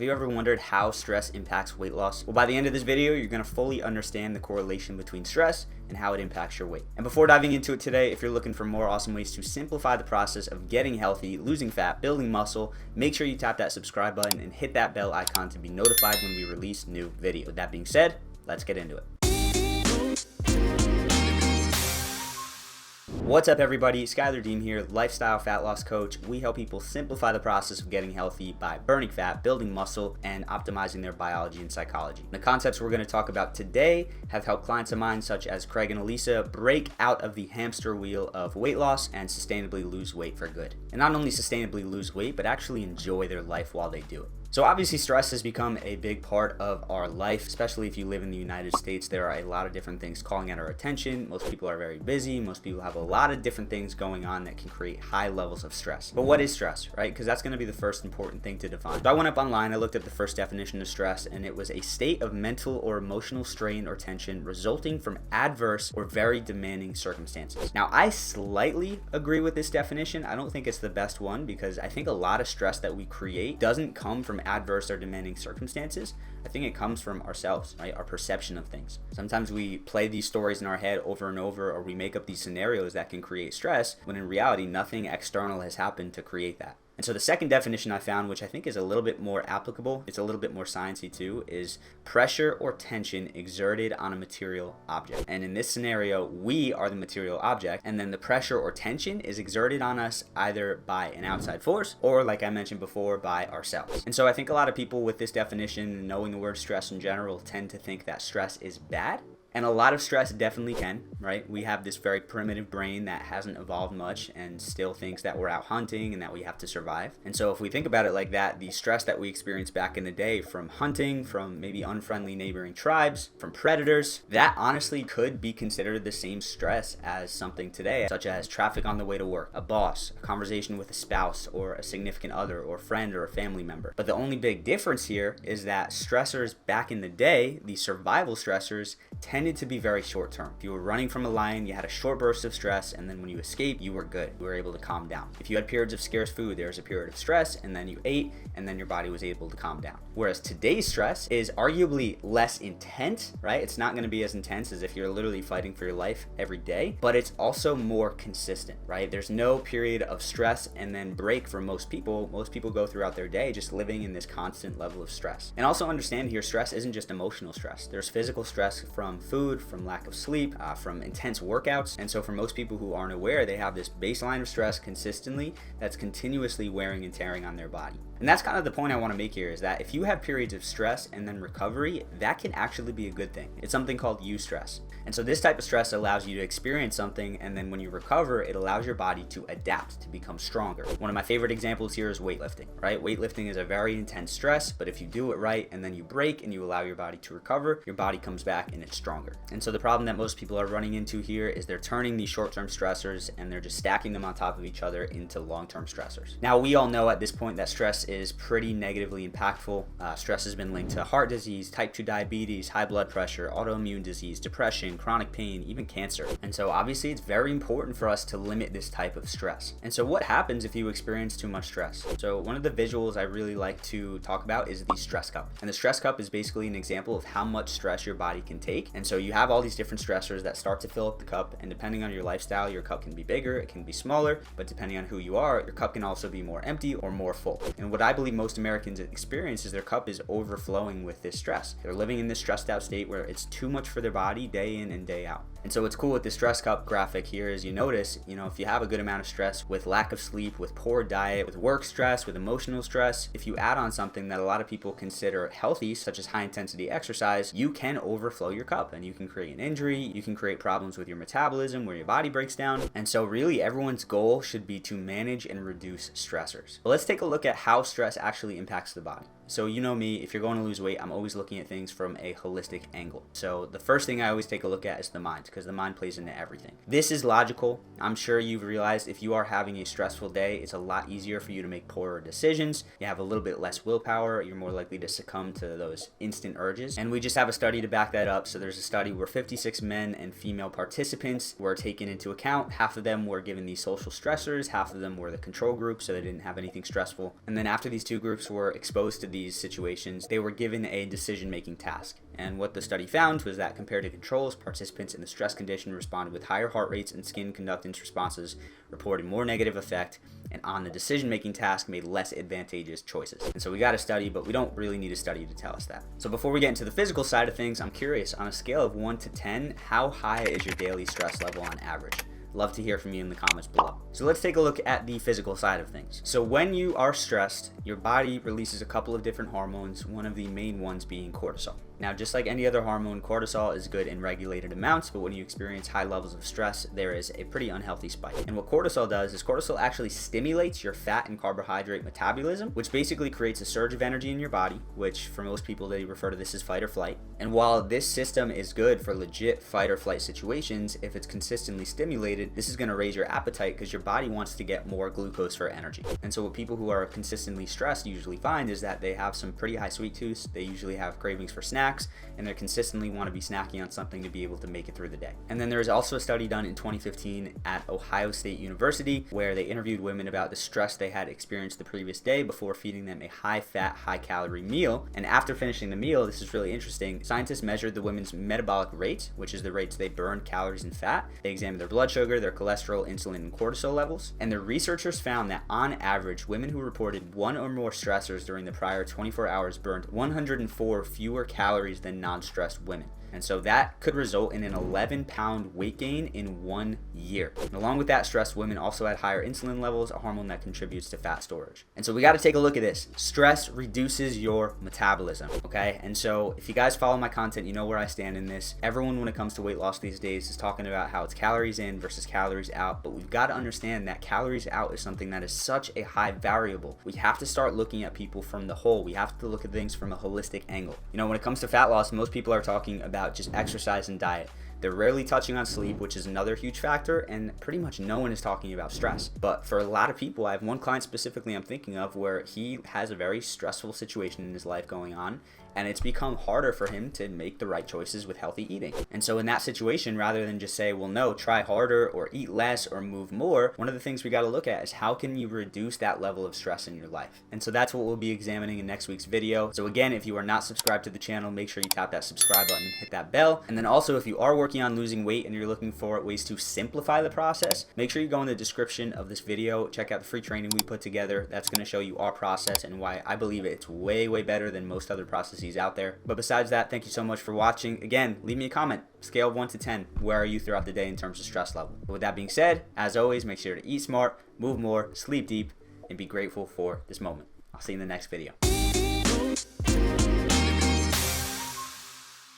Have you ever wondered how stress impacts weight loss? Well, by the end of this video, you're going to fully understand the correlation between stress and how it impacts your weight. And before diving into it today, if you're looking for more awesome ways to simplify the process of getting healthy, losing fat, building muscle, make sure you tap that subscribe button and hit that bell icon to be notified when we release new videos. With that being said, let's get into it. What's up, everybody? Schuyler here, lifestyle fat loss coach. We help people simplify the process of getting healthy by burning fat, building muscle, and optimizing their biology and psychology. The concepts we're going to talk about today have helped clients of mine such as Craig and Elisa break out of the hamster wheel of weight loss and sustainably lose weight for good. And not only sustainably lose weight, but actually enjoy their life while they do it. So obviously stress has become a big part of our life, especially if you live in the United States. There are a lot of different things calling at our attention. Most people are very busy. Most people have a lot of different things going on that can create high levels of stress. But what is stress, right? Because that's going to be the first important thing to define. So I went up online, I looked at the first definition of stress, and it was a state of mental or emotional strain or tension resulting from adverse or very demanding circumstances. Now, I slightly agree with this definition. I don't think it's the best one because I think a lot of stress that we create doesn't come from adverse or demanding circumstances. I think it comes from ourselves, right? Our perception of things. Sometimes we play these stories in our head over and over, or we make up these scenarios that can create stress when in reality nothing external has happened to create that. And so the second definition I found, which I think is a little bit more applicable, it's a little bit more sciencey too, is pressure or tension exerted on a material object. And in this scenario, we are the material object, and then the pressure or tension is exerted on us either by an outside force or, like I mentioned before, by ourselves. And so I think a lot of people with this definition, knowing the word stress in general, tend to think that stress is bad. And a lot of stress definitely can, right? We have this very primitive brain that hasn't evolved much and still thinks that we're out hunting and that we have to survive. And so if we think about it like that, the stress that we experienced back in the day from hunting, from maybe unfriendly neighboring tribes, from predators, that honestly could be considered the same stress as something today, such as traffic on the way to work, a boss, a conversation with a spouse or a significant other or friend or a family member. But the only big difference here is that stressors back in the day, the survival stressors, tended to be very short term. If you were running from a lion, you had a short burst of stress, and then when you escaped, you were good. You were able to calm down. If you had periods of scarce food, there was a period of stress, and then you ate, and then your body was able to calm down. Whereas today's stress is arguably less intense, right? It's not going to be as intense as if you're literally fighting for your life every day, but it's also more consistent, right? There's no period of stress and then break for most people. Most people go throughout their day just living in this constant level of stress. And also understand here, stress isn't just emotional stress. There's physical stress from food, from lack of sleep, from intense workouts. And so for most people who aren't aware, they have this baseline of stress consistently that's continuously wearing and tearing on their body. And that's kind of the point I want to make here, is that if you have periods of stress and then recovery, that can actually be a good thing. It's something called Eustress. And so this type of stress allows you to experience something, and then when you recover, it allows your body to adapt, to become stronger. One of my favorite examples here is weightlifting, right? Weightlifting is a very intense stress, but if you do it right and then you break and you allow your body to recover, your body comes back and it's stronger. And so the problem that most people are running into here is they're turning these short-term stressors and they're just stacking them on top of each other into long-term stressors. Now, we all know at this point that stress is pretty negatively impactful. Stress has been linked to heart disease, type 2 diabetes, high blood pressure, autoimmune disease, depression, chronic pain, even cancer. And so obviously it's very important for us to limit this type of stress. And so what happens if you experience too much stress? So one of the visuals I really like to talk about is the stress cup. And the stress cup is basically an example of how much stress your body can take. And so you have all these different stressors that start to fill up the cup, and depending on your lifestyle, your cup can be bigger, it can be smaller, but depending on who you are, your cup can also be more empty or more full. And what I believe most Americans experience is their cup is overflowing with this stress. They're living in this stressed out state where it's too much for their body day in and day out. And so what's cool with the stress cup graphic here is you notice, if you have a good amount of stress with lack of sleep, with poor diet, with work stress, with emotional stress, if you add on something that a lot of people consider healthy, such as high intensity exercise, you can overflow your cup and you can create an injury, you can create problems with your metabolism where your body breaks down. And so really everyone's goal should be to manage and reduce stressors. But let's take a look at how stress actually impacts the body. So you know me, if you're going to lose weight, I'm always looking at things from a holistic angle. So the first thing I always take a look at is the mind, because the mind plays into everything. This is logical. I'm sure you've realized if you are having a stressful day, it's a lot easier for you to make poorer decisions. You have a little bit less willpower. You're more likely to succumb to those instant urges. And we just have a study to back that up. So there's a study where 56 men and female participants were taken into account. Half of them were given these social stressors. Half of them were the control group, so they didn't have anything stressful. And then after these two groups were exposed to of these situations, they were given a decision-making task. And what the study found was that compared to controls, participants in the stress condition responded with higher heart rates and skin conductance responses, reported more negative effect, and on the decision-making task made less advantageous choices. And so we got a study, but we don't really need a study to tell us that. So before we get into the physical side of things, I'm curious, on a scale of 1 to 10, how high is your daily stress level on average? Love to hear from you in the comments below. So let's take a look at the physical side of things. So when you are stressed, your body releases a couple of different hormones, one of the main ones being cortisol. Now, just like any other hormone, cortisol is good in regulated amounts, but when you experience high levels of stress, there is a pretty unhealthy spike. And what cortisol does is cortisol actually stimulates your fat and carbohydrate metabolism, which basically creates a surge of energy in your body, which for most people, they refer to this as fight or flight. And while this system is good for legit fight or flight situations, if it's consistently stimulated, this is going to raise your appetite because your body wants to get more glucose for energy. And so what people who are consistently stressed usually find is that they have some pretty high sweet tooth, they usually have cravings for snacks, and they consistently want to be snacking on something to be able to make it through the day. And then there was also a study done in 2015 at Ohio State University where they interviewed women about the stress they had experienced the previous day before feeding them a high-fat, high-calorie meal. And after finishing the meal, this is really interesting, scientists measured the women's metabolic rate, which is the rates they burn calories and fat. They examined their blood sugar, their cholesterol, insulin, and cortisol levels. And the researchers found that on average, women who reported one or more stressors during the prior 24 hours burned 104 fewer calories than non-stressed women. And so that could result in an 11-pound weight gain in 1 year. And along with that, stressed women also had higher insulin levels, a hormone that contributes to fat storage. And so we got to take a look at this. Stress reduces your metabolism, okay? And so if you guys follow my content, you know where I stand in this. Everyone, when it comes to weight loss these days, is talking about how it's calories in versus calories out. But we've got to understand that calories out is something that is such a high variable. We have to start looking at people from the whole. We have to look at things from a holistic angle. You know, when it comes to fat loss, most people are talking about just exercise and diet. They're rarely touching on sleep, which is another huge factor, and pretty much no one is talking about stress. But for a lot of people, I have one client specifically I'm thinking of where he has a very stressful situation in his life going on, and it's become harder for him to make the right choices with healthy eating. And so in that situation, rather than just say, well, no, try harder or eat less or move more, one of the things we got to look at is how can you reduce that level of stress in your life? And so that's what we'll be examining in next week's video. So again, if you are not subscribed to the channel, make sure you tap that subscribe button and hit that bell. And then also, if you are working on losing weight and you're looking for ways to simplify the process, make sure you go in the description of this video, check out the free training we put together. That's going to show you our process and why I believe it's way, way better than most other processes out there. But besides that, thank you so much for watching. Again, leave me a comment. Scale of 1 to 10. Where are you throughout the day in terms of stress level? But with that being said, as always, make sure to eat smart, move more, sleep deep, and be grateful for this moment. I'll see you in the next video.